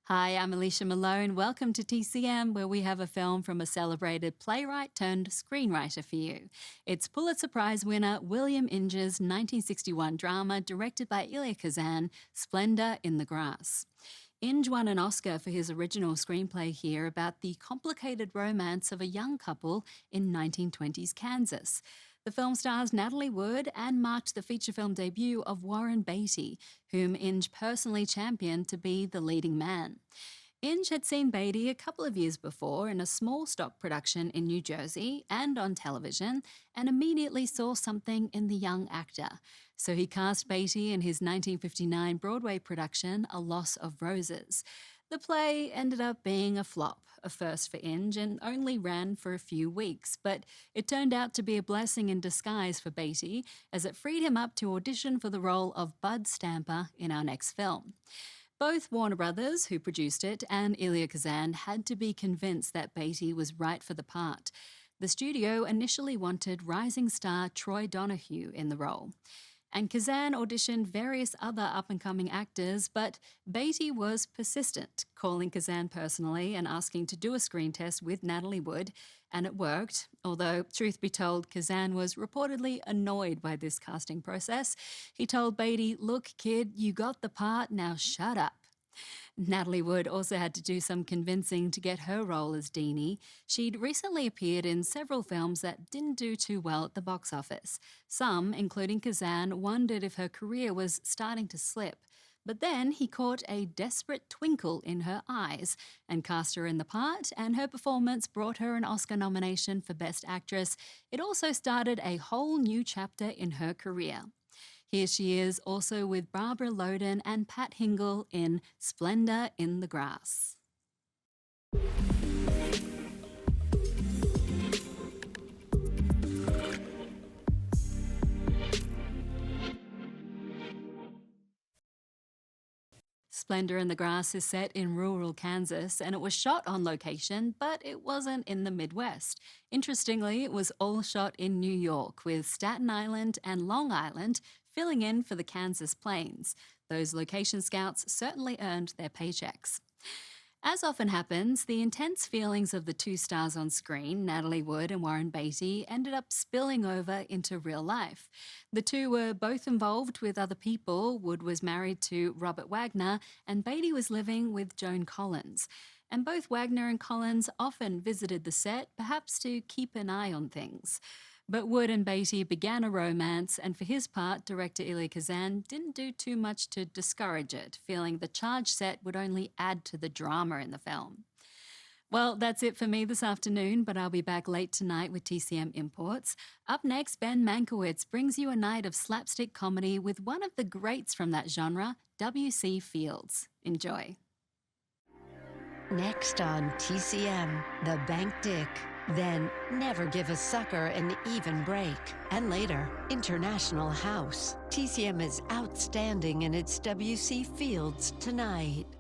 Hi, I'm Alicia Malone. Welcome to TCM, where we have a film from a celebrated playwright turned screenwriter for you. It's Pulitzer Prize winner William Inge's 1961 drama directed by Elia Kazan, Splendor in the Grass. Inge won an Oscar for his original screenplay here about the complicated romance of a young couple in 1920s Kansas. The film stars Natalie Wood and marked the feature film debut of Warren Beatty, whom Inge personally championed to be the leading man. Inge had seen Beatty a couple of years before in a small stock production in New Jersey and on television, and immediately saw something in the young actor. So he cast Beatty in his 1959 Broadway production, A Loss of Roses. The play ended up being a flop, a first for Inge, and only ran for a few weeks, but it turned out to be a blessing in disguise for Beatty, as it freed him up to audition for the role of Bud Stamper in our next film. Both Warner Brothers, who produced it, and Elia Kazan had to be convinced that Beatty was right for the part. The studio initially wanted rising star Troy Donahue in the role. And Kazan auditioned various other up-and-coming actors, but Beatty was persistent, calling Kazan personally and asking to do a screen test with Natalie Wood, and it worked, although, truth be told, Kazan was reportedly annoyed by this casting process. He told Beatty, "Look, kid, you got the part, now shut up." Natalie Wood also had to do some convincing to get her role as Deanie. She'd recently appeared in several films that didn't do too well at the box office. Some, including Kazan, wondered if her career was starting to slip. But then he caught a desperate twinkle in her eyes and cast her in the part, and her performance brought her an Oscar nomination for Best Actress. It also started a whole new chapter in her career. Here she is, also with Barbara Loden and Pat Hingle in Splendor in the Grass. Splendor in the Grass is set in rural Kansas, and it was shot on location, but it wasn't in the Midwest. Interestingly, it was all shot in New York, with Staten Island and Long Island filling in for the Kansas plains. Those location scouts certainly earned their paychecks. As often happens, the intense feelings of the two stars on screen, Natalie Wood and Warren Beatty, ended up spilling over into real life. The two were both involved with other people. Wood was married to Robert Wagner, and Beatty was living with Joan Collins. And both Wagner and Collins often visited the set, perhaps to keep an eye on things. But Wood and Beatty began a romance, and for his part, director Elia Kazan didn't do too much to discourage it, feeling the charged set would only add to the drama in the film. Well, that's it for me this afternoon, but I'll be back late tonight with TCM Imports. Up next, Ben Mankiewicz brings you a night of slapstick comedy with one of the greats from that genre, W.C. Fields. Enjoy. Next on TCM, The Bank Dick. Then, Never Give a Sucker an Even Break. And later, International House. TCM is outstanding in its W.C. Fields tonight.